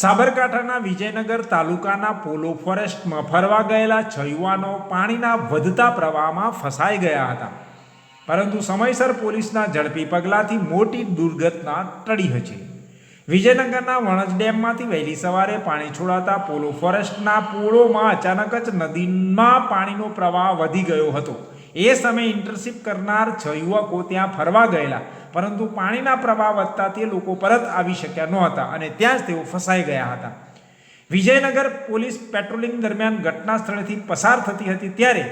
સાબરકાંઠાના વિજયનગર તાલુકાના પોલો ફોરેસ્ટમાં ફરવા ગયેલા 6 યુવાનો પાણીના વધતા પ્રવાહમાં ફસાઈ ગયા હતા, પરંતુ સમયસર પોલીસના ઝડપી પગલાંથી મોટી દુર્ઘટના ટળી હતી। વિજયનગરના વણજ ડેમમાંથી વહેલી સવારે પાણી છોડાતા પોલો ફોરેસ્ટના પોળોમાં અચાનક જ નદીમાં પાણીનો પ્રવાહ વધી ગયો હતો। એ સમયે ઇન્ટરશિપ કરનાર 6 યુવકો ત્યાં ફરવા ગયેલા, પરંતુ પાણીના પ્રવાહ વધતા તે લોકો પરત આવી શક્યા નહોતા અને ત્યાં જ તેઓ ફસાઈ ગયા હતા। વિજયનગર પોલીસ પેટ્રોલિંગ દરમિયાન ઘટના સ્થળેથી પસાર થતી હતી ત્યારે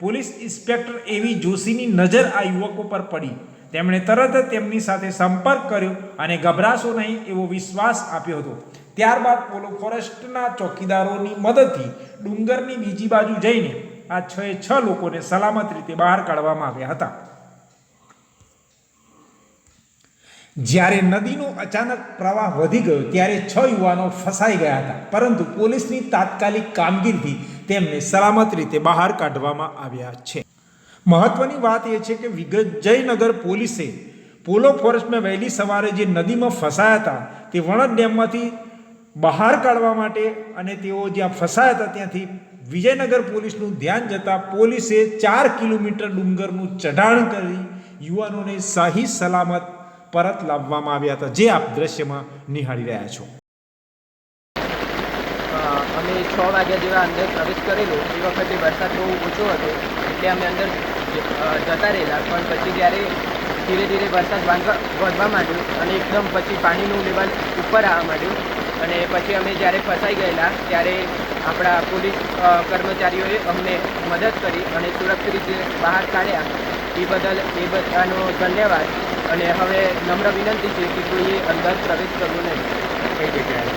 પોલીસ ઇન્સ્પેક્ટર એવી જોશીની નજર આ યુવકો પર પડી। તેમણે તરત જ તેમની સાથે સંપર્ક કર્યો અને ગભરાશો નહીં એવો વિશ્વાસ આપ્યો હતો। ત્યારબાદ પોલો ફોરેસ્ટના ચોકીદારોની મદદથી ડુંગરની બીજી બાજુ જઈને આ 6 લોકોને સલામત રીતે બહાર કાઢવામાં આવ્યા હતા। જ્યારે નદીનો અચાનક પ્રવાહ વધી ગયો ત્યારે 6 યુવાનો ફસાઈ ગયા હતા, પરંતુ પોલીસની તાત્કાલિક કામગીરીથી તેમને સલામત રીતે બહાર કાઢવામાં આવ્યા છે। મહત્વની વાત એ છે કે વિજયનગર પોલીસે પોલો ફોરેસ્ટમાં વહેલી સવારે જે નદીમાં ફસાયા હતા તે વણજ ડેમમાંથી બહાર કાઢવા માટે અને તેઓ જ્યાં ફસાયા હતા ત્યાંથી વિજયનગર પોલીસનું ધ્યાન જતાં પોલીસે 4 કિલોમીટર ડુંગરનું ચઢાણ કરી યુવાનોને સહી સલામત પરત લાવવામાં આવ્યા હતા, જે આપ દ્રશ્યમાં નિહાળી રહ્યા છો। અમે 6 વાગ્યા જેવા અંદર પ્રવેશ કરેલો એ વખતે વરસાદ બહુ ઓછો હતો એટલે અમે અંદર જતા રહેલા, પણ પછી જ્યારે ધીરે ધીરે વરસાદ વધવા માંડ્યો અને એકદમ પછી પાણીનું લેવલ ઉપર આવવા માંડ્યું અને પછી અમે જ્યારે ફસાઈ ગયેલા ત્યારે આપણા પોલીસ કર્મચારીઓએ અમને મદદ કરી અને સુરક્ષિત રીતે બહાર કાઢ્યા। એ બધાનો ધન્યવાદ। અને હવે નમ્ર વિનંતી છે કે કોઈએ અંદર પ્રવેશ કરવો નહીં। કઈ જગ્યાએ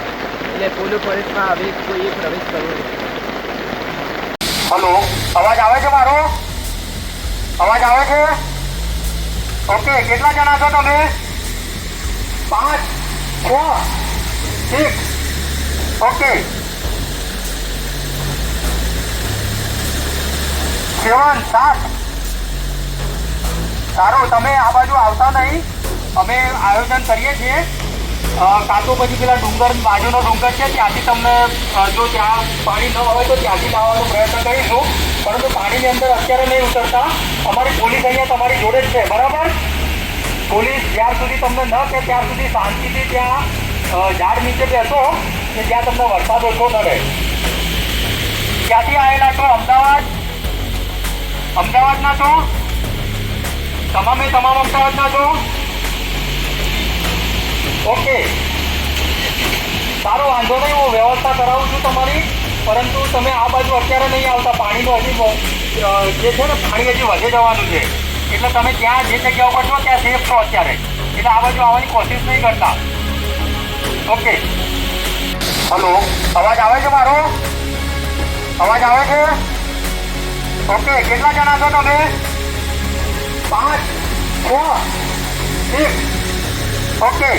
એટલે પોલો ફોરેસ્ટમાં હવે કોઈએ પ્રવેશ કરવો નહીં। હલો, અવાજ આવે છે મારો? અવાજ આવે છે? ઓકે, કેટલા જણા છો તમે? 5, 6, 6 ઓકે, 7, 7 સારું, તમે આ બાજુ આવતા નહીં, અમે આયોજન કરીએ છીએ। કાં તો પછી પેલા ડુંગર બાજુનો ડુંગર છે ત્યાંથી તમને જો ત્યાં પાણી ન હોય તો ત્યાંથી લાવવાનો પ્રયત્ન કરીશું, પરંતુ પાણીની અંદર અત્યારે નહીં ઉતરતા। અમારી પોલીસ અહીંયા તમારી જોડે જ છે, બરાબર? પોલીસ જ્યાં સુધી તમને ન કહે ત્યાં સુધી શાંતિથી ત્યાં ઝાડ નીચે બેસો કે જ્યાં તમને વરસાદ ઓછો ન રહે। ક્યાંથી આવેલા છો? અમદાવાદના છો? તમામ અમદાવાદના છો? ઓકે, સારો, વાંધો નહીં, હું વ્યવસ્થા કરાવું છું તમારી, પરંતુ તમે આ બાજુ અત્યારે નહીં આવતા। પાણીનું હજી જે છે ને પાણી હજી વધે જવાનું છે, એટલે તમે ત્યાં જે જગ્યા ઉપર છો ત્યાં સેફ છો અત્યારે, એટલે આ બાજુ આવવાની કોશિશ નહીં કરતા। ઓકે, હલો, અવાજ આવે છે મારો? અવાજ આવે છે? ઓકે, કેટલા જણા છો તમે? 5, 6, 6 ઓકે,